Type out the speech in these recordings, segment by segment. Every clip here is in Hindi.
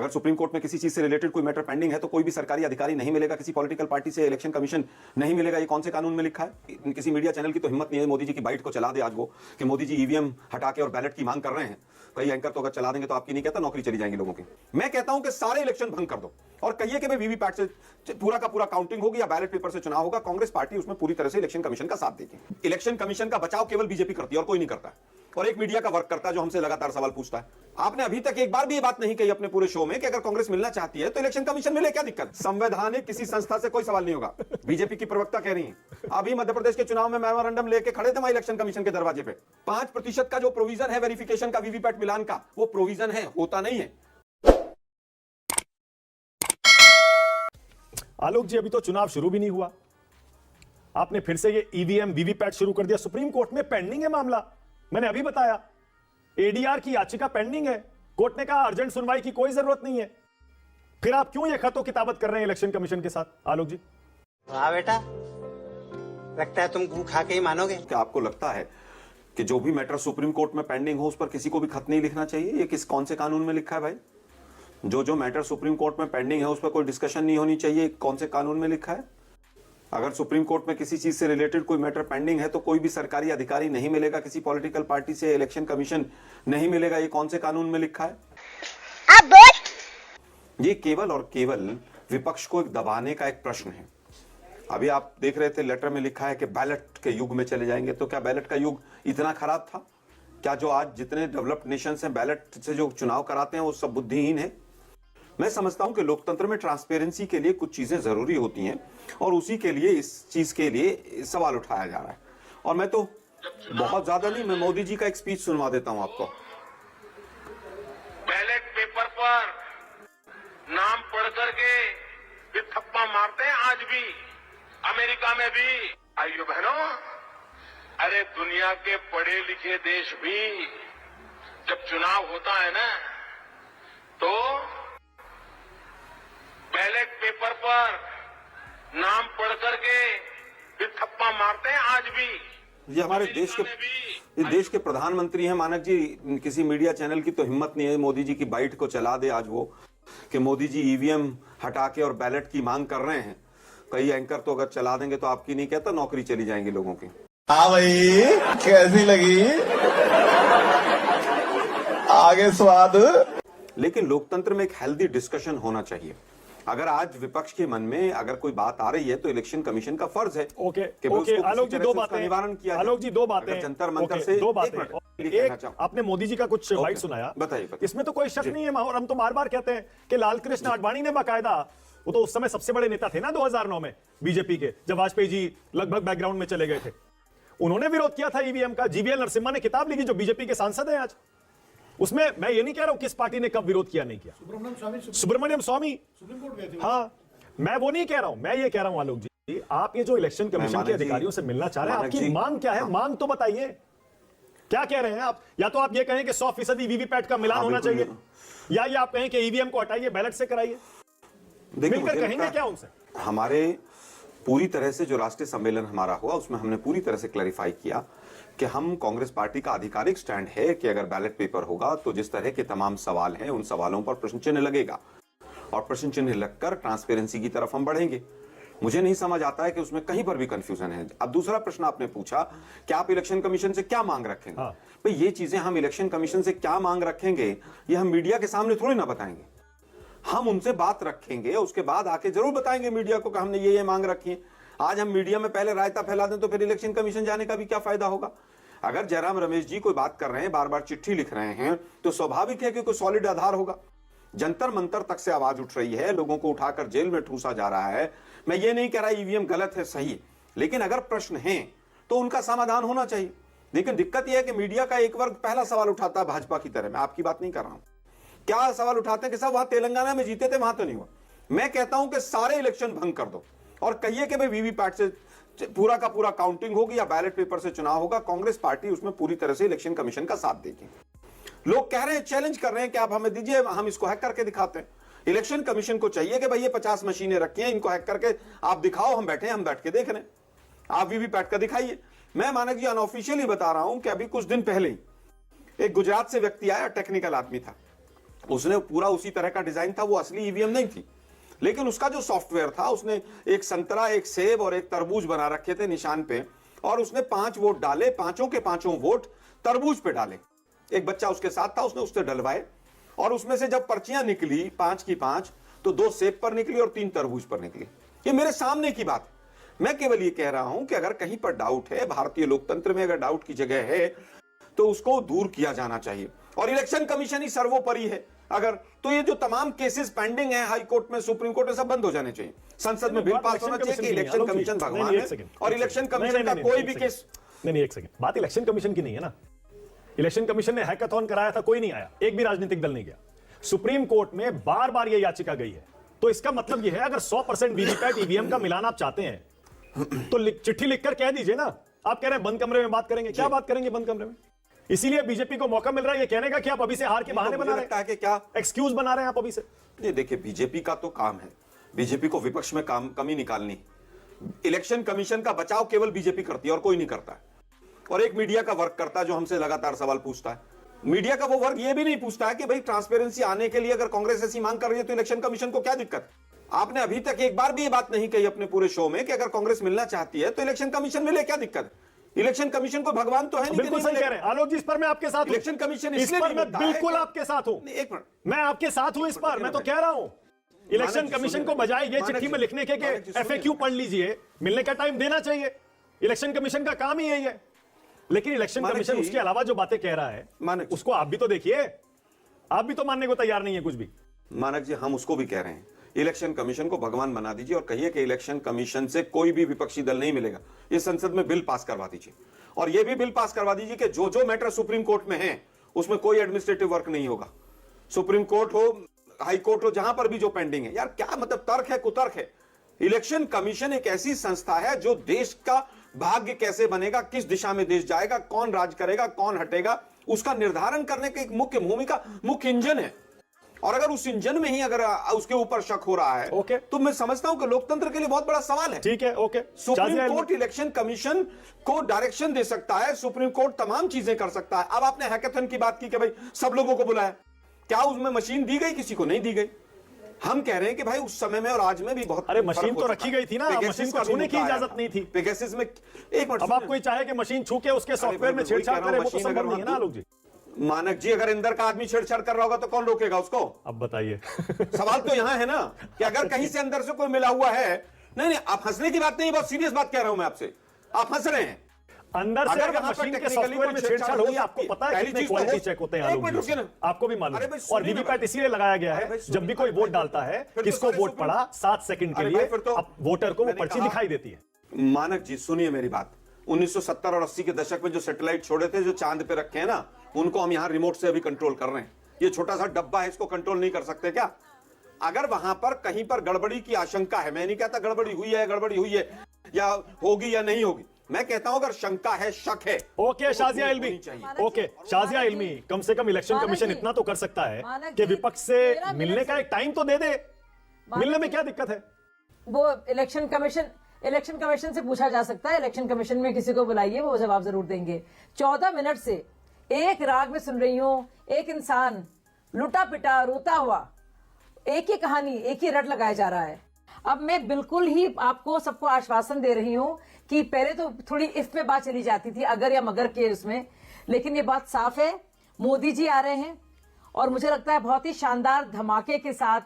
अगर सुप्रीम कोर्ट में किसी चीज से रिलेटेड कोई मैटर पेंडिंग है तो कोई भी सरकारी अधिकारी नहीं मिलेगा, किसी पॉलिटिकल पार्टी से इलेक्शन कमीशन नहीं मिलेगा। ये कौन से कानून में लिखा है? किसी मीडिया चैनल की तो हिम्मत नहीं है मोदी जी की बाइट को चला दे आज वो कि मोदी जी ईवीएम हटा के और बैलेट की मांग कर रहे हैं। कई एंकर तो अगर चला देंगे तो आपकी नहीं कहता नौकरी चली जाएंगी लोगों की। मैं कहता हूं कि सारे इलेक्शन भंग कर दो और कहिए कि वीवीपैट से पूरा का पूरा काउंटिंग होगी या बैलेट पेपर से चुनाव होगा। कांग्रेस पार्टी उसमें पूरी तरह से इलेक्शन कमीशन का साथ देगी। इलेक्शन कमीशन का बचाव केवल बीजेपी करती है और कोई नहीं करता है, और एक मीडिया का वर्क करता है जो हमसे लगातार सवाल पूछता है। आपने अभी तक एक बार भी ये बात नहीं कही अपने पूरे शो में कि अगर कांग्रेस मिलना चाहती है तो इलेक्शन कमीशन मिले, क्या दिक्कत? संवैधानिक किसी संस्था से कोई सवाल नहीं होगा। बीजेपी की प्रवक्ता कह रही है, अभी मध्य प्रदेश के चुनाव में मेमोरेंडम लेके खड़े थे वहां इलेक्शन कमीशन के दरवाजे पे। 5% का जो प्रोविजन है वेरिफिकेशन का वीवीपैट मिलान का, वो प्रोविजन है, होता नहीं है। आलोक जी, अभी तो चुनाव शुरू भी नहीं हुआ, आपने फिर से ये ईवीएम वीवीपैट शुरू कर दिया। सुप्रीम कोर्ट में पेंडिंग है मामला, मैंने अभी बताया। एडीआर की याचिका पेंडिंग है, कोर्ट ने कहा अर्जेंट सुनवाई की कोई जरूरत नहीं है। फिर आप क्यों ये खतो किताबत कर रहे हैं इलेक्शन कमीशन के साथ? आलोक जी, वाह बेटा, लगता है तुम गू खा के ही मानोगे। क्या आपको लगता है कि जो भी मैटर सुप्रीम कोर्ट में पेंडिंग हो उस पर किसी को भी खत नहीं लिखना चाहिए? ये किस कौन से कानून में लिखा है भाई? जो मैटर सुप्रीम कोर्ट में पेंडिंग है उस पर कोई डिस्कशन नहीं होनी चाहिए, कौन से कानून में लिखा है? अगर सुप्रीम कोर्ट में किसी चीज से रिलेटेड कोई मैटर पेंडिंग है तो कोई भी सरकारी अधिकारी नहीं मिलेगा, किसी पॉलिटिकल पार्टी से इलेक्शन कमीशन नहीं मिलेगा, ये कौन से कानून में लिखा है? अब बोल। ये केवल और केवल विपक्ष को एक दबाने का एक प्रश्न है। अभी आप देख रहे थे लेटर में लिखा है कि बैलेट के युग में चले जाएंगे। तो क्या बैलेट का युग इतना खराब था? क्या जो आज जितने डेवलप्ड नेशंस हैं बैलेट से जो चुनाव कराते हैं वो सब बुद्धिहीन है? मैं समझता हूं कि लोकतंत्र में ट्रांसपेरेंसी के लिए कुछ चीजें जरूरी होती हैं और उसी के लिए इस चीज के लिए सवाल उठाया जा रहा है। और मैं तो बहुत ज्यादा नहीं, मैं मोदी जी का एक स्पीच सुनवा देता हूं आपको। बैलेट पेपर पर नाम पढ़ करके भी थप्पा मारते हैं आज भी, अमेरिका में भी। आइयो बहनों, अरे दुनिया के पढ़े लिखे देश भी जब चुनाव होता है ना तो बैलेट पेपर पर नाम पढ़ करके भी थप्पा मारते हैं आज भी। ये हमारे देश के प्रधानमंत्री हैं मानक जी, किसी मीडिया चैनल की तो हिम्मत नहीं है मोदी जी की बाइट को चला दे आज वो कि मोदी जी ईवीएम हटा के और बैलेट की मांग कर रहे हैं। कई एंकर तो अगर चला देंगे तो आपकी नहीं कहता नौकरी चली जाएंगी लोगों की। हाँ भाई, कैसी लगी? आगे स्वाद। लेकिन लोकतंत्र में एक हेल्दी डिस्कशन होना चाहिए। अगर आज विपक्ष के मन में अगर कोई बात आ रही है तो इलेक्शन कमीशन का फर्ज है ओके कि वो ओके उसको आलोक किसी जी, तरह दो से उसका बातें। निवारण किया आलोक जी, दो बातें। अगर जंतर मंतर से दो बातें। एक आपने मोदी जी का कुछ बाइट सुनाया, बताइए। इसमें तो कोई शक नहीं है और हम तो बार बार कहते हैं कि लाल कृष्ण आडवाणी ने बाकायदा, वो तो उस समय सबसे बड़े नेता थे ना 2009 में बीजेपी के, जब वाजपेयी जी लगभग बैकग्राउंड में चले गए थे, उन्होंने विरोध किया था ईवीएम का। जीवीएल नरसिम्हा ने किताब लिखी जो बीजेपी के सांसद हैं आज। उसमें मैं ये नहीं कह रहा हूं किस पार्टी ने कब विरोध किया नहीं किया। सुब्रमण्यम स्वामी सुप्रीम कोर्ट गए थे। हाँ, मैं वो नहीं कह रहा हूं, मैं ये कह रहा हूं आलोक जी, आप ये जो इलेक्शन कमीशन के अधिकारियों से मिलना चाह रहे हैं, आपकी मांग क्या है? मांग तो बताइए, क्या कह रहे हैं आप? या तो आप ये कहें कि 100% वीवीपैट का मिलान होना चाहिए, या ये आप कहें कि ईवीएम को हटाइए, बैलेट से कराइए। मिलकर कहेंगे क्या उनसे? हमारे पूरी तरह से जो राष्ट्रीय सम्मेलन हमारा हुआ उसमें हमने पूरी तरह से क्लैरिफाई किया कि हम कांग्रेस पार्टी का आधिकारिक स्टैंड है कि अगर बैलेट पेपर होगा तो जिस तरह के तमाम सवाल हैं उन सवालों पर प्रश्न चिन्ह लगेगा और प्रश्न चिन्ह लगकर ट्रांसपेरेंसी की तरफ हम बढ़ेंगे। मुझे नहीं समझ आता है कि उसमें कहीं पर भी कंफ्यूजन है। अब दूसरा प्रश्न आपने पूछा कि आप इलेक्शन कमीशन से क्या मांग रखेंगे। भाई ये चीजें हम इलेक्शन कमीशन से क्या मांग रखेंगे ये हम मीडिया के सामने थोड़ी ना बताएंगे। हम उनसे बात रखेंगे, उसके बाद आके जरूर बताएंगे मीडिया को कि हमने ये मांग रखी है। आज हम मीडिया में पहले रायता फैला दें तो फिर इलेक्शन कमीशन जाने का भी क्या फायदा होगा? अगर जयराम रमेश जी कोई बात कर रहे हैं, बार बार चिट्ठी लिख रहे हैं, तो स्वाभाविक है कि कोई सॉलिड आधार होगा। जंतर मंतर तक से आवाज उठ रही है, लोगों को उठाकर जेल में ठूसा जा रहा है। मैं ये नहीं कह रहा ईवीएम गलत है, सही है, लेकिन अगर प्रश्न है तो उनका समाधान होना चाहिए। लेकिन दिक्कत यह है कि मीडिया का एक वर्ग पहला सवाल उठाता है भाजपा की तरह। मैं आपकी बात नहीं कर रहा हूं। क्या सवाल उठाते हैं कि साहब वहां तेलंगाना में जीते थे, वहां तो नहीं हुआ। मैं कहता हूं कि सारे इलेक्शन भंग कर दो और कहिए कि भाई वीवीपैट से पूरा का पूरा काउंटिंग होगी या बैलेट पेपर से चुनाव होगा। कांग्रेस पार्टी उसमें पूरी तरह से इलेक्शन कमीशन का साथ देगी। लोग कह रहे हैं, चैलेंज कर रहे हैं कि आप हमें दीजिए, हम इसको हैक करके दिखाते हैं। इलेक्शन कमीशन को चाहिए कि भाई ये 50 मशीनें रखी हैं, इनको हैक करके आप दिखाओ, हम बैठे हैं, हम बैठ के देख रहे हैं, आप वीवीपैट का दिखाइए। मैं मानक जी अनऑफिशियली बता रहा हूं कि अभी कुछ दिन पहले ही एक गुजरात से व्यक्ति आया, टेक्निकल आदमी था, उसने पूरा उसी तरह का डिजाइन था, वो असली ईवीएम नहीं थी, लेकिन उसका जो सॉफ्टवेयर था, उसने एक संतरा, एक सेब और एक तरबूज बना रखे थे निशान पे, और उसने 5 वोट डाले, पांचों के पांचों वोट तरबूज पे डाले। एक बच्चा उसके साथ था, उसने उससे डलवाए, और उसमें से जब पर्चियां निकली 5 की 5, तो 2 सेब पर निकली और 3 तरबूज पर निकली। ये मेरे सामने की बात। मैं केवल ये कह रहा हूं कि अगर कहीं पर डाउट है, भारतीय लोकतंत्र में अगर डाउट की जगह है, तो उसको दूर किया जाना चाहिए, और इलेक्शन कमीशन ही सर्वोपरि है। अगर तो ये जो तमाम केसेस पेंडिंग है हाई कोर्ट में, सुप्रीम कोर्ट में, सब बंद हो जाने चाहिए। संसद में बिल पास होना चाहिए कि इलेक्शन कमीशन भगवान है, और इलेक्शन कमीशन का कोई भी केस नहीं, एक सेकंड, बात इलेक्शन कमीशन की नहीं है ना। इलेक्शन कमीशन ने हैकाथॉन कराया था, कोई नहीं आया, एक भी राजनीतिक दल नहीं गया। सुप्रीम कोर्ट में बार बार यह याचिका गई है, तो इसका मतलब यह है अगर 100% वीवीपैट ईवीएम का मिलान आप चाहते हैं तो चिट्ठी लिखकर कह दीजिए ना। आप कह रहे हैं बंद कमरे में बात करेंगे, क्या बात करेंगे बंद कमरे में? इसीलिए बीजेपी को मौका मिल रहा है ये कहने का कि आप अभी से हार के बहाने बना रहे हैं, कि क्या एक्सक्यूज बना रहे हैं आप अभी से। ये देखिए, बीजेपी का तो काम है, बीजेपी को विपक्ष में कमी निकालनी। इलेक्शन कमीशन का बचाव केवल बीजेपी करती है और कोई नहीं करता है, और एक मीडिया का वर्क करता है जो हमसे लगातार सवाल पूछता है। मीडिया का वो वर्ग ये भी नहीं पूछता है कि भाई ट्रांसपेरेंसी आने के लिए अगर कांग्रेस ऐसी मांग कर रही है तो इलेक्शन कमीशन को क्या दिक्कत। आपने अभी तक एक बार भी ये बात नहीं कही अपने पूरे शो में कि अगर कांग्रेस मिलना चाहती है तो इलेक्शन कमीशन मिले, क्या दिक्कत है? इलेक्शन कमीशन को भगवान तो है नहीं। बिल्कुल सही कह रहे हैं आलोक जी, इस पर मैं आपके साथ हूं। इलेक्शन कमीशन इस पर मैं बिल्कुल आपके साथ हूं। एक मिनट, मैं आपके साथ हूं इस पर। मैं तो कह रहा हूं इलेक्शन कमीशन को बजाय ये चिट्ठी में लिखने के एफएक्यू पढ़ लीजिए, मिलने का टाइम देना चाहिए। इलेक्शन कमीशन का काम ही यही है। लेकिन इलेक्शन कमीशन उसके अलावा जो बातें कह रहा है उसको आप भी तो देखिए, आप भी तो मानने को तैयार नहीं है कुछ भी। मानक जी, हम उसको भी कह रहे हैं, इलेक्शन कमीशन को भगवान बना दीजिए और कहिए कि इलेक्शन कमीशन से कोई भी विपक्षी दल नहीं मिलेगा। ये संसद में बिल पास करवा दीजिए, और ये भी बिल पास करवा दीजिए कि जो जो मैटर सुप्रीम कोर्ट में है उसमें कोई एडमिनिस्ट्रेटिव वर्क नहीं होगा। सुप्रीम कोर्ट हो, हाई कोर्ट हो, जहां पर भी जो पेंडिंग है, यार क्या मतलब तर्क है, कुतर्क है। इलेक्शन कमीशन एक ऐसी संस्था है जो देश का भाग्य कैसे बनेगा, किस दिशा में देश जाएगा, कौन राज करेगा, कौन हटेगा, उसका निर्धारण करने की एक मुख्य भूमिका, मुख्य इंजन है। और अगर उस इंजन में ही अगर उसके ऊपर शक हो रहा है तो मैं समझता हूं कि लोकतंत्र के लिए बहुत बड़ा सवाल है। ठीक है, okay. Supreme court election commission को डायरेक्शन दे सकता है, सुप्रीम कोर्ट तमाम चीजें कर सकता है। अब आपने हैकाथन की बात की कि भाई सब लोगों को बुलाया, क्या उसमें मशीन दी गई? किसी को नहीं दी गई। हम कह रहे हैं कि भाई उस समय में और आज में भी बहुत, अरे मशीन तो रखी गई थी ना, मशीन को छूने की इजाजत नहीं थी। पेगासस में एक मिनट, अब आप कोई चाहे कि मशीन छू के उसके सॉफ्टवेयर में छेड़छाड़ करे, वो तो संभव नहीं है ना आलोक जी। मानक जी, अगर अंदर का आदमी छेड़छाड़ कर रहा होगा तो कौन रोकेगा उसको? अब बताइए। सवाल तो यहां है ना कि अगर कहीं से अंदर से कोई मिला हुआ है। नहीं, आप हंसने की बात नहीं, बहुत सीरियस बात कह रहा हूं मैं आपसे, आप हंस रहे हैं। अंदर से अगर मशीन के सॉफ्टवेयर में छेड़छाड़ होगी, आपको पता है कितने क्वालिटी चेक होते हैं आलोक जी, आपको भी मालूम है। और वीवीपैट इसीलिए लगाया गया है, जब भी कोई वोट डालता है, किसको वोट पड़ा, 7 सेकंड के लिए अब वोटर को वो पर्ची दिखाई देती है। मानक जी सुनिए मेरी बात, 1970 और 80 के दशक में जो सैटेलाइट छोड़े थे, जो चांद पे रखे हैं ना, उनको हम यहां रिमोट से अभी कंट्रोल कर रहे हैं। ये छोटा सा डब्बा है, इसको कंट्रोल नहीं कर सकते क्या? अगर वहां पर कहीं पर गड़बड़ी की आशंका है, मैं नहीं कहता गड़बड़ी हुई है या होगी या नहीं होगी, मैं कहता हूं अगर शंका है, शक है। ओके शाजिया इल्मी, ओके शाजिया इल्मी, कम से कम इलेक्शन कमीशन इतना तो कर सकता है कि विपक्ष से मिलने का एक टाइम तो दे दे। मिलने में क्या दिक्कत है? वो इलेक्शन कमीशन से पूछा जा सकता है। इलेक्शन कमीशन में किसी को बुलाइए, वो जवाब जरूर देंगे। 14 मिनट से एक राग में सुन रही हूं, एक इंसान लुटा पिटा रोता हुआ, एक ही कहानी, एक ही रट लगाया जा रहा है। अब मैं बिल्कुल ही आपको सबको आश्वासन दे रही हूं कि पहले तो थोड़ी इफ में बात चली जाती थी, अगर या मगर के उसमें, लेकिन ये बात साफ है, मोदी जी आ रहे हैं और मुझे लगता है बहुत ही शानदार धमाके के साथ,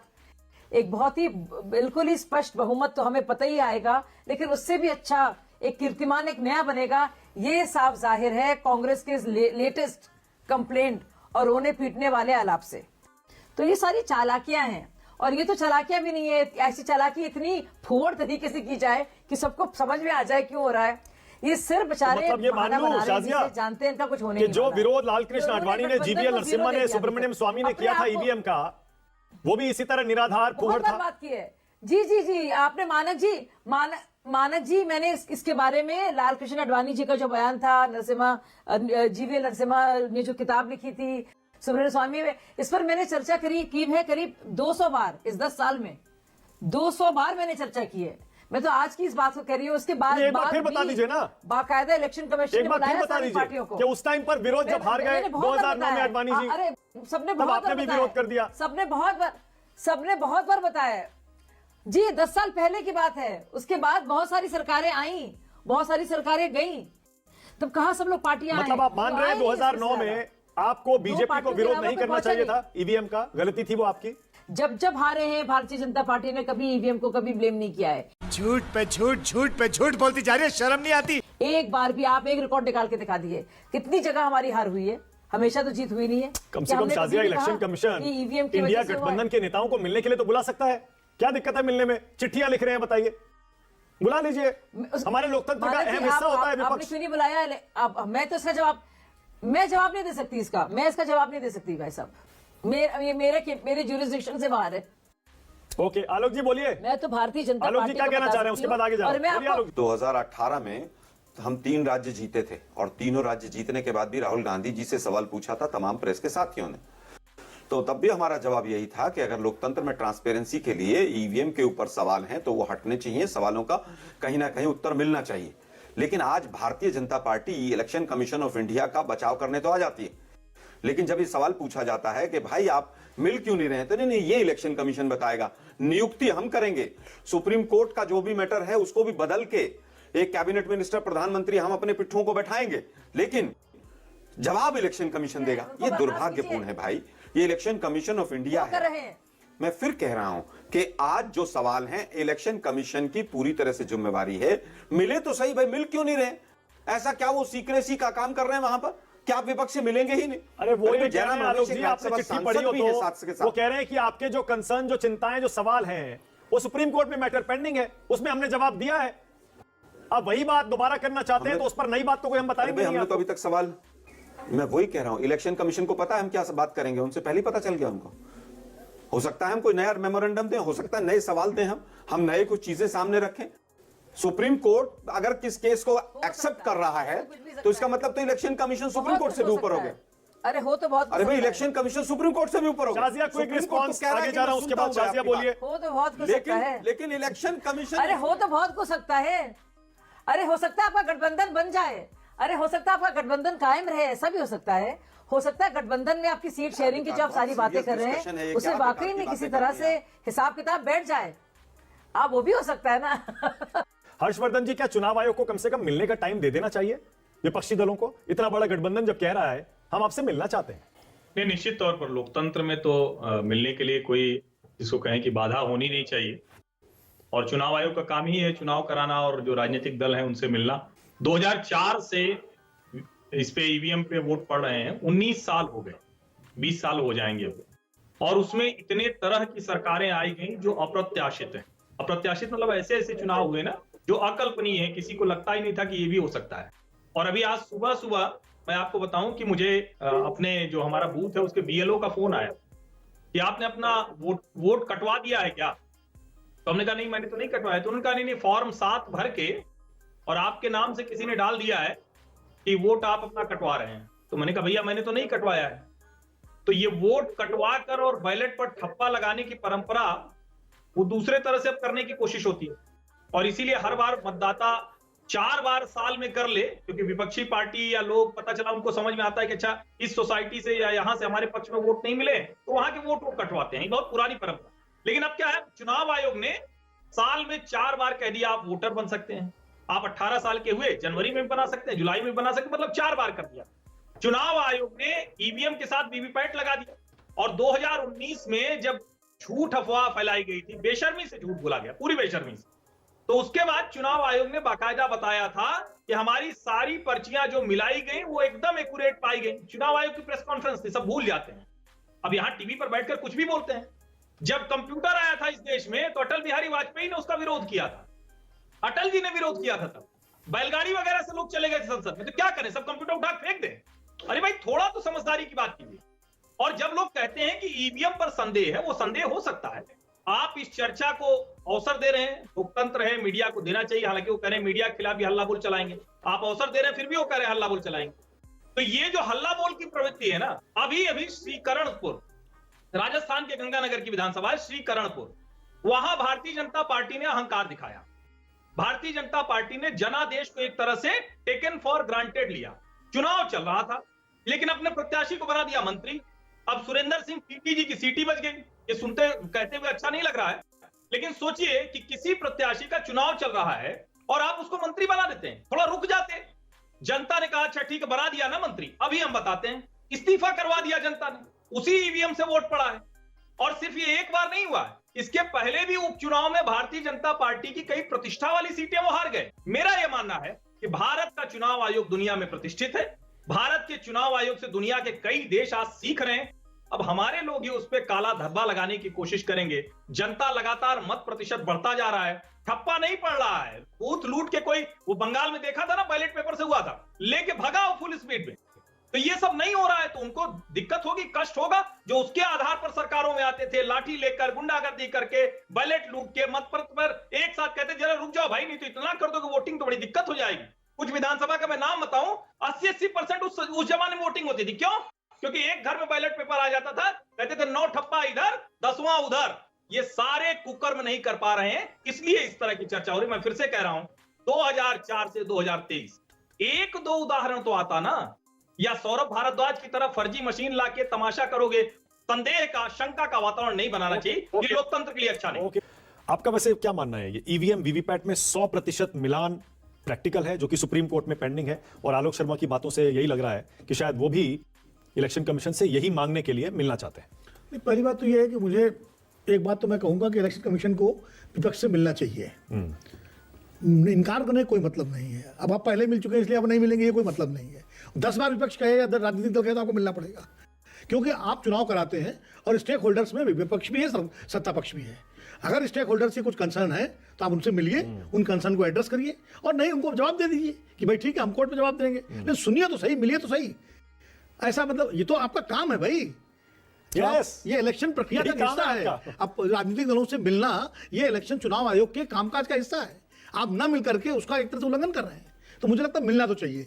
एक बहुत ही बिल्कुल ही स्पष्ट बहुमत तो हमें पता ही आएगा, लेकिन उससे भी अच्छा एक कीर्तिमान एक नया बनेगा। ये साफ जाहिर है कांग्रेस के लेटेस्ट कंप्लेंट और रोने पीटने वाले आलाप से। तो ये सारी चालाकियां हैं, और ये तो चालाकियां भी नहीं है, ऐसी चालाकी इतनी फुहड़ तरीके से की जाए कि सबको समझ में आ जाए क्यों हो रहा है। ये सिर्फ बेचारे मतलब ये मान लो शाजिया, जानते हैं इनका कुछ होने कि नहीं जो वाला। विरोध लालकृष्ण आडवाणी ने, जीवीएल नरसिम्हा ने, विरोध सुब्रमण्यम स्वामी ने अपने किया था आप को- ईवीएम का, वो भी इसी तरह निराधार फुहड़ बहुत बार था। बात की है। जी आपने मानक जी मैंने इसके बारे में लालकृष्ण आडवाणी जी का जो बयान था, जीवीएल नरसिम्हा ने जो किताब लिखी थी सुब्रमण्यम स्वामी में, इस पर मैंने चर्चा की है करीब 200 बार। इस 10 साल में 200 बार मैंने चर्चा की है। मैं तो आज की इस बात को कह रही हूँ, उसके बाद एक बार बाद फिर बता भी दीजिए ना। बाकायदा इलेक्शन कमीशन एक ने बार फिर बुलाया बता सारी दीजिए पार्टियों को। कि उस टाइम पर विरोध जब हार गए मैंने बहुत बार 2009 में बताया। आडवाणी जी, अरे सबने तब बहुत आपने बार भी बताया। विरोध कर दिया। सबने बहुत बार बताया जी। 10 साल पहले की बात है। उसके बाद बहुत सारी सरकारें आई, बहुत सारी सरकारें गई, तब कहा सब लोग पार्टियां मतलब आप मान रहे हैं 2009 में आपको बीजेपी को विरोध नहीं करना चाहिए था, ईवीएम का गलती थी वो आपकी। जब हारे हैं भारतीय जनता पार्टी ने कभी ईवीएम को कभी ब्लेम नहीं किया है। झूठ पे झूठ बोलती जा रही है, शर्म नहीं आती। एक बार भी आप एक रिकॉर्ड निकाल के दिखा दिए कितनी जगह हमारी हार हुई है, हमेशा तो जीत हुई नहीं है। कम से कम शाजिया इलेक्शन कमीशन ईवीएम की इंडिया वजह से हुआ है। गठबंधन के नेताओं को मिलने के लिए तो बुला सकता है, क्या दिक्कत है मिलने में? चिट्ठियां लिख रहे हैं, बताइए, बुला लीजिए। हमारे लोकतंत्र का अहम हिस्सा होता है आपने विपक्ष। क्यों नहीं बुलाया? मैं तो इसका जवाब नहीं दे सकती, मैं इसका जवाब नहीं दे सकती भाई साहब। मेरे ज्यूरिसडिक्शन से बाहर है। ओके, आलोक जी बोलिए। मैं तो भारतीय जनता आलोक पार्टी जी क्या को कहना बता चाह रहे हैं, सकती उसके बाद आगे हूँ। जाओ। और मैं बोलिए आपको आलोक। 2018 में हम 3 राज्य जीते थे और तीनों राज्य जीतने के बाद भी राहुल गांधी जी से सवाल पूछा था तमाम प्रेस के साथियों ने। तो तब भी हमारा जवाब यही था कि अगर लोकतंत्र में ट्रांसपेरेंसी के लिए ईवीएम के ऊपर सवाल हैं तो वो हटने चाहिए, सवालों का कहीं ना कहीं उत्तर मिलना चाहिए। लेकिन आज Bharatiya Janata party election commission of India का बचाव करने तो आ जाती है, लेकिन जब ये सवाल पूछा जाता है कि भाई आप मिल क्यों नहीं रहे, तो नहीं ये इलेक्शन कमीशन बताएगा, नियुक्ति हम करेंगे, सुप्रीम कोर्ट का जो भी मैटर है उसको भी बदल के एक कैबिनेट मिनिस्टर प्रधानमंत्री हम अपने पिट्ठों को बैठाएंगे, लेकिन जवाब इलेक्शन कमीशन देगा। ये दुर्भाग्यपूर्ण है भाई, ये इलेक्शन कमीशन ऑफ इंडिया कर रहे है। हैं। मैं फिर कह रहा हूं कि आज जो सवाल हैं इलेक्शन कमीशन की पूरी तरह से जिम्मेवारी है। मिले तो सही भाई, मिल क्यों नहीं रहे? ऐसा क्या वो सीक्रेसी का काम कर रहे हैं वहां पर? क्या आप विपक्ष से मिलेंगे ही नहीं? अरे वो ये कह रहे हैं आलोक रमेश जी, एक आपने राज्यसभा चिट्ठी पढ़ी हो सांसद भी है तो साथ के साथ। वो कह रहे हैं कि आपके जो कंसर्न, जो चिंताएं, जो सवाल हैं वो सुप्रीम कोर्ट में मैटर पेंडिंग है, उसमें हमने जवाब दिया है। अब वही बात दोबारा करना चाहते हैं तो उस पर नई बात तो कोई हम बताएंगे नहीं हमने तो आपको। अभी तक सवाल, मैं वही कह रहा हूं, इलेक्शन कमीशन को पता है हम क्या बात करेंगे, उनसे पहले पता चल गया उनको। हो सकता है हम कोई नया मेमोरेंडम दें, हो सकता है नए सवाल दें, हम नए कुछ चीजें सामने रखें। सुप्रीम कोर्ट अगर किस केस को एक्सेप्ट कर रहा है तो इसका मतलब तो इलेक्शन कमीशन सुप्रीम कोर्ट से भी ऊपर हो गया। अरे हो तो बहुत, अरे भाई इलेक्शन कमीशन सुप्रीम कोर्ट से भी ऊपर हो गया। शाजिया क्विक सुप्रीम कोर्ट तो रिस्पांस, कह रहा है आगे कि जा रहा मैं हूं, उसके सुनता बाद हूं शाजिया आपकी बात। बोलिए। हो तो बहुत कुछ सकता है। लेकिन इलेक्शन कमीशन, अरे हो तो बहुत कुछ सकता है। अरे हो सकता है आपका गठबंधन बन जाए, अरे हो सकता है आपका गठबंधन कायम रहे, ऐसा भी हो सकता है। हो सकता है गठबंधन में आपकी सीट शेयरिंग की जो आप सारी बातें कर रहे discussion है हैं ये, उससे क्या वाकई प्रकार की में किसी बातें तरह करती से हैं? हिसाब किताब बैठ जाए। आप वो भी हो सकता है ना। हर्षवर्धन जी, क्या चुनाव आयोग को कम से कम मिलने का टाइम दे देना चाहिए विपक्षी दलों को? इतना बड़ा गठबंधन जब कह रहा है हम आपसे मिलना चाहते हैं। नहीं, निश्चित तौर पर लोकतंत्र में तो मिलने के लिए कोई जिसको कहें कि बाधा होनी नहीं चाहिए, और चुनाव आयोग का काम ही है चुनाव कराना और जो राजनीतिक दल हैं उनसे मिलना। 2004 से इस पे ईवीएम पे वोट पड़ रहे हैं, 19 साल हो गए, 20 साल हो जाएंगे अब, और उसमें इतने तरह की सरकारें आई गई जो अप्रत्याशित है। अप्रत्याशित मतलब ऐसे ऐसे चुनाव हुए ना जो अकल्पनीय है, किसी को लगता ही नहीं था कि ये भी हो सकता है। और अभी आज सुबह सुबह मैं आपको बताऊं कि मुझे अपने जो हमारा बूथ है उसके बीएलओ का फोन आया कि आपने अपना वोट कटवा दिया है क्या? तो हमने कहा नहीं, मैंने तो नहीं कटवाया। तो उन्होंने कहा नहीं, फॉर्म 7 भर के और आपके नाम से किसी ने डाल दिया है कि वोट आप अपना कटवा रहे हैं। तो मैंने कहा भैया मैंने तो नहीं कटवाया है। तो ये वोट कटवा कर और बैलेट पर ठप्पा लगाने की परंपरा वो दूसरे तरह से अब करने की कोशिश होती है, और इसीलिए हर बार मतदाता 4 बार साल में कर ले, क्योंकि विपक्षी पार्टी या लोग पता चला उनको समझ में आता है कि अच्छा इस सोसाइटी से या यहां से हमारे पक्ष में वोट नहीं मिले तो वहां के वोट कटवाते हैं। ये बहुत पुरानी परंपरा। लेकिन अब क्या है, चुनाव आयोग ने साल में 4 बार कह दिया आप वोटर बन सकते हैं। आप 18 साल के हुए, जनवरी में बना सकते हैं, जुलाई में बना सकते हैं, मतलब 4 बार कर दिया। चुनाव आयोग ने ईवीएम के साथ वीवीपैट लगा दिया, और 2019 में जब झूठ अफवाह फैलाई गई थी, बेशर्मी से झूठ बोला गया, पूरी बेशर्मी से, तो उसके बाद चुनाव आयोग ने बाकायदा बताया था कि हमारी सारी पर्चियां जो मिलाई गई वो एकदम एक्यूरेट पाई गई। चुनाव आयोग की प्रेस कॉन्फ्रेंस थी, सब भूल जाते हैं। अब यहां टीवी पर बैठकर कुछ भी बोलते हैं। जब कंप्यूटर आया था इस देश में तो अटल बिहारी वाजपेयी ने उसका विरोध किया था, अटल जी ने विरोध किया था। तब बैलगाड़ी वगैरह से लोग चले गए थे संसद में, तो क्या करें, सब कंप्यूटर उठा फेंक दें? अरे भाई थोड़ा तो समझदारी की बात कीजिए। और जब लोग कहते हैं कि ईवीएम पर संदेह है, वो संदेह हो सकता है। आप इस चर्चा को अवसर दे रहे हैं, लोकतंत्र है, मीडिया को देना चाहिए। हालांकि वो कह रहे हैं मीडिया के खिलाफ भी हल्ला बोल चलाएंगे, आप अवसर दे रहे हैं फिर भी वो कह रहे हैं हल्ला बोल चलाएंगे। तो ये जो हल्ला बोल की प्रवृत्ति है ना, अभी श्रीकरणपुर, राजस्थान के गंगानगर की विधानसभा है श्रीकरणपुर, वहां भारतीय जनता पार्टी ने अहंकार दिखाया। भारतीय जनता पार्टी ने जनादेश को एक तरह से टेकन फॉर ग्रांटेड लिया। चुनाव चल रहा था लेकिन अपने प्रत्याशी को बना दिया मंत्री। अब सुरेंद्र सिंह पीटी जी की सीटी बच गई। ये सुनते कहते हुए अच्छा नहीं लग रहा है, लेकिन सोचिए कि किसी प्रत्याशी का चुनाव चल रहा है और आप उसको मंत्री बना देते हैं। थोड़ा रुक जाते। जनता ने कहा अच्छा ठीक है बना दिया ना मंत्री, अभी हम बताते हैं। इस्तीफा करवा दिया जनता ने, उसी ईवीएम से वोट पड़ा है। और सिर्फ ये एक बार नहीं हुआ है, इसके पहले भी उपचुनाव में भारतीय जनता पार्टी की कई प्रतिष्ठा वाली सीटें वो हार गए। मेरा यह मानना है कि भारत का चुनाव आयोग दुनिया में प्रतिष्ठित है। भारत के चुनाव आयोग से दुनिया के कई देश आज सीख रहे हैं। अब हमारे लोग ही उस पर काला धब्बा लगाने की कोशिश करेंगे। जनता लगातार मत प्रतिशत बढ़ता जा रहा है, ठप्पा नहीं पड़ रहा है। बूथ लूट के कोई वो बंगाल में देखा था ना, बैलेट पेपर से हुआ था, लेके भगा वो फुल स्पीड में। तो ये सब नहीं हो रहा है तो उनको दिक्कत होगी, कष्ट होगा। जो उसके आधार पर सरकारों में आते थे, लाठी लेकर गुंडागर्दी करके बैलेट लूट के मत पर एक साथ कहते जरा रुक जाओ भाई, नहीं तो इतना कर दो कि वोटिंग तो बड़ी दिक्कत हो जाएगी। कुछ विधानसभा का मैं नाम बताऊं, 80% उस जमाने में वोटिंग होती थी। क्यों? क्योंकि एक घर में बैलेट पेपर आ जाता था, कहते थे 9 ठप्पा इधर 10वां उधर। ये सारे कुकर्म नहीं कर पा रहे हैं, इसलिए इस तरह की चर्चा हो रही। मैं फिर से कह रहा हूं 2004 से 2023 एक दो उदाहरण तो आता ना, या सौरभ भारद्वाज की तरह फर्जी मशीन लाके तमाशा करोगे। संदेह का, शंका का वातावरण नहीं बनाना चाहिए, ये लोकतंत्र के लिए अच्छा नहीं। आपका वैसे क्या मानना है, ये ईवीएम वीवीपैट में 100% मिलान प्रैक्टिकल है, जो कि सुप्रीम कोर्ट में पेंडिंग है, और आलोक शर्मा की बातों से यही लग रहा है कि शायद वो भी इलेक्शन कमीशन से यही मांगने के लिए मिलना चाहते हैं? नहीं, पहली बात तो ये है कि मुझे एक बात तो मैं कहूंगा कि इलेक्शन कमीशन को विपक्ष से मिलना चाहिए। इनकार करने का कोई मतलब नहीं है। अब आप पहले मिल चुके हैं इसलिए अब नहीं मिलेंगे, ये कोई मतलब नहीं है। 10 बार विपक्ष कहे या राजनीतिक दल कहे तो आपको मिलना पड़ेगा, क्योंकि आप चुनाव कराते हैं और स्टेक होल्डर्स में विपक्ष भी है, सत्ता पक्ष भी है। अगर स्टेक होल्डर्स से कुछ कंसर्न है तो आप उनसे मिलिए, उन कंसर्न को एड्रेस करिए, और नहीं उनको जवाब दे दीजिए कि भाई ठीक है हम कोर्ट में जवाब देंगे, लेकिन सुनिए तो सही, मिलिए तो सही। ऐसा मतलब ये तो आपका काम है भाई। Yes. ये इलेक्शन प्रक्रिया का हिस्सा है। अब राजनीतिक दलों से मिलना ये इलेक्शन चुनाव आयोग के कामकाज का हिस्सा है। आप ना मिल करके उसका एक तरह से उल्लंघन कर रहे हैं, तो मुझे लगता है मिलना तो चाहिए।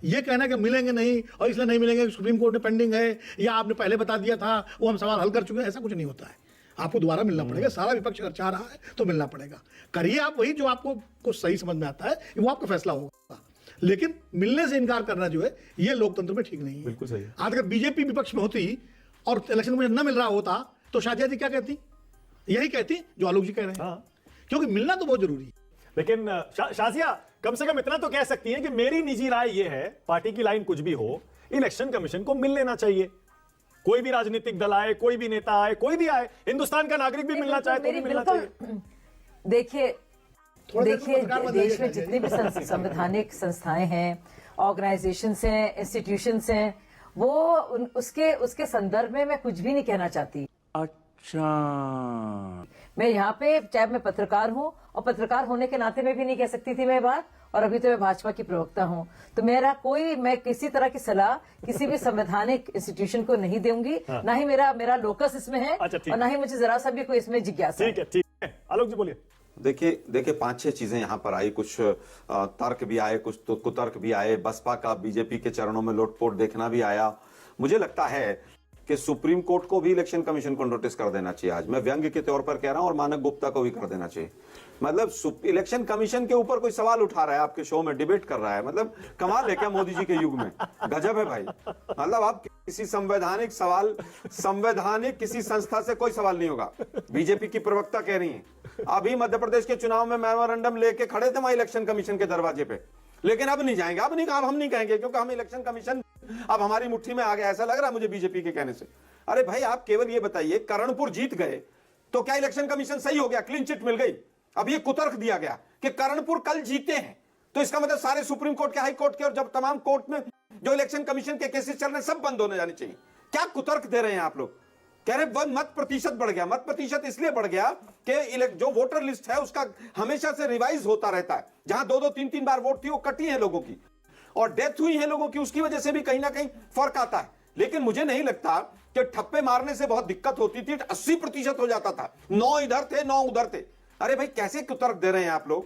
ये कहना कि मिलेंगे नहीं और इसलिए नहीं मिलेंगे, सुप्रीम कोर्ट में पेंडिंग है या आपने पहले बता दिया था वो हम सवाल हल कर चुके हैं, ऐसा कुछ नहीं होता है। आपको दोबारा मिलना पड़ेगा। सारा विपक्ष अगर चाह रहा है तो मिलना पड़ेगा। करिए आप वही जो आपको कुछ सही समझ में आता है, वो आपका फैसला होगा, लेकिन मिलने से इनकार करना जो है ये लोकतंत्र में ठीक नहीं है। बिल्कुल सही है। आज अगर बीजेपी विपक्ष में होती और इलेक्शन कमीशन न मिल रहा होता तो शाजिया जी क्या कहती? यही कहती जो आलोक जी कह रहे हैं, क्योंकि मिलना तो बहुत जरूरी है। लेकिन शाजिया कम से कम इतना तो कह सकती हैं कि मेरी निजी राय यह है, पार्टी की लाइन कुछ भी हो, इलेक्शन कमीशन को मिल लेना चाहिए। कोई भी राजनीतिक दल आए, कोई भी नेता आए, कोई भी आए, हिंदुस्तान का नागरिक भी मिलना चाहे तो भी मिलना चाहिए। देखिए देश में जितनी भी संवैधानिक संस्थाएं हैं, ऑर्गेनाइजेशंस हैं, इंस्टीट्यूशंस हैं, वो उसके संदर्भ में मैं कुछ भी नहीं कहना चाहती। अच्छा, मैं यहाँ पे चाहे मैं पत्रकार हूँ, और पत्रकार होने के नाते मैं भी नहीं कह सकती थी मैं बात, और अभी तो मैं भाजपा की प्रवक्ता हूँ। तो मैं किसी तरह की सलाह किसी भी संवैधानिक इंस्टीट्यूशन को नहीं दूंगी। ना ही मेरा लोकस इसमें है, और ना ही मुझे जरा सा भी कोई इसमें जिज्ञासा। ठीक है, आलोक जी बोलिए। देखिए 5-6 चीजें यहां पर आई, कुछ तर्क भी आए, कुछ तो कुतर्क भी आए, बसपा का बीजेपी के चरणों में लोटपोट देखना भी आया। मुझे लगता है कि सुप्रीम कोर्ट को भी इलेक्शन कमीशन को नोटिस कर देना चाहिए। आज मैं व्यंग्य के तौर पर कह रहा हूं, और मानक गुप्ता को भी कर देना चाहिए। मतलब इलेक्शन कमीशन के ऊपर कोई सवाल उठा रहा है, आपके शो में डिबेट कर रहा है, मतलब कमाल है क्या मोदी जी के युग में? गजब है भाई। मतलब आप किसी संवैधानिक किसी संस्था से कोई सवाल नहीं होगा। बीजेपी की प्रवक्ता कह रही है, अभी मध्य प्रदेश के चुनाव में मेमोरेंडम लेके खड़े थे वहां इलेक्शन कमीशन के दरवाजे पे, लेकिन अब नहीं जाएंगे, अब हम नहीं कहेंगे, क्योंकि हम इलेक्शन कमीशन अब हमारी मुट्ठी में आ गया, ऐसा लग रहा है मुझे बीजेपी के कहने से। अरे भाई आप केवल ये बताइए, करणपुर जीत गए तो क्या इलेक्शन कमीशन सही हो गया? क्लीन चिट मिल गई? अब ये कुतर्क दिया गया कि करणपुर कल जीते हैं तो इसका मतलब सारे सुप्रीम कोर्ट के, हाई कोर्ट के और जब तमाम कोर्ट में जो इलेक्शन कमीशन के केसेस चल रहे हैं सब बंद होने जाने चाहिए। क्या कुतर्क दे रहे हैं आप लोग? कह रहे मत प्रतिशत बढ़ गया। मत प्रतिशत इसलिए बढ़ गया कि जो वोटर लिस्ट है उसका हमेशा से रिवाइज होता रहता है। जहां 2-2, 3-3 बार वोट थी वो कटी है लोगों की, और डेथ हुई है लोगों की, उसकी वजह से भी कहीं ना कहीं फर्क आता है। लेकिन मुझे नहीं लगता कि ठप्पे मारने से बहुत दिक्कत होती थी। 80% हो जाता था, 9 इधर थे 9 उधर थे। अरे भाई कैसे कुतर्क दे रहे हैं आप लोग?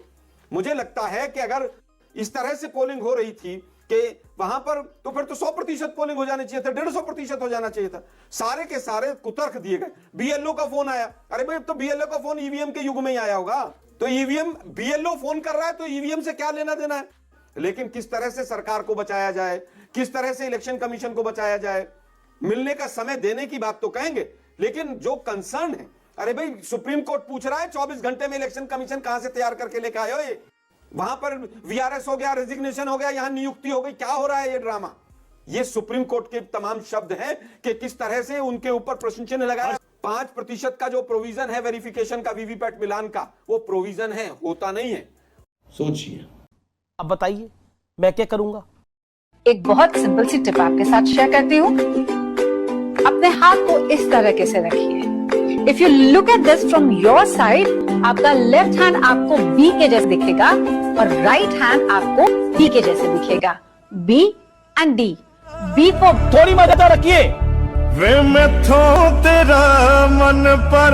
मुझे लगता है कि अगर इस तरह से पोलिंग हो रही थी कि वहां पर, तो फिर तो 100% पोलिंग हो जानी चाहिए था, 150% हो जाना चाहिए था। सारे के सारे कुतर्क दिए गए। बीएलओ का फोन आया, अरे भाई तो बीएलओ का फोन ईवीएम के युग में ही आया होगा। तो ईवीएम बीएलओ फोन कर रहा है तो ईवीएम से क्या लेना देना है। लेकिन किस तरह से सरकार को बचाया जाए, किस तरह से इलेक्शन कमीशन को बचाया जाए, मिलने का समय देने की बात तो कहेंगे, लेकिन जो कंसर्न है, अरे भाई सुप्रीम कोर्ट पूछ रहा है 24 घंटे में इलेक्शन कमीशन कहां से तैयार करके लेके आए हो, ये वहां पर वीआरएस हो गया, रेजिग्नेशन हो गया, यहां नियुक्ति हो गई, क्या हो रहा है ये ड्रामा। ये सुप्रीम कोर्ट के तमाम शब्द हैं कि किस तरह से उनके ऊपर प्रश्न चिन्ह लगाया। 5% का जो प्रोविजन है वेरिफिकेशन का, वीवीपैट मिलान का, वो प्रोविजन है, होता नहीं है। सोचिए, अब बताइए मैं क्या करूंगा। एक बहुत सिंपल सी टिप आपके साथ शेयर करती हूँ। अपने हाथ को इस तरह से रखिए। If you look at this from your side, आपका लेफ्ट हैंड आपको बी के जैसे दिखेगा और राइट हैंड आपको डी के जैसे दिखेगा। B and D. B for थोड़ी मदद रखिए। वे मैं तेरा मन पर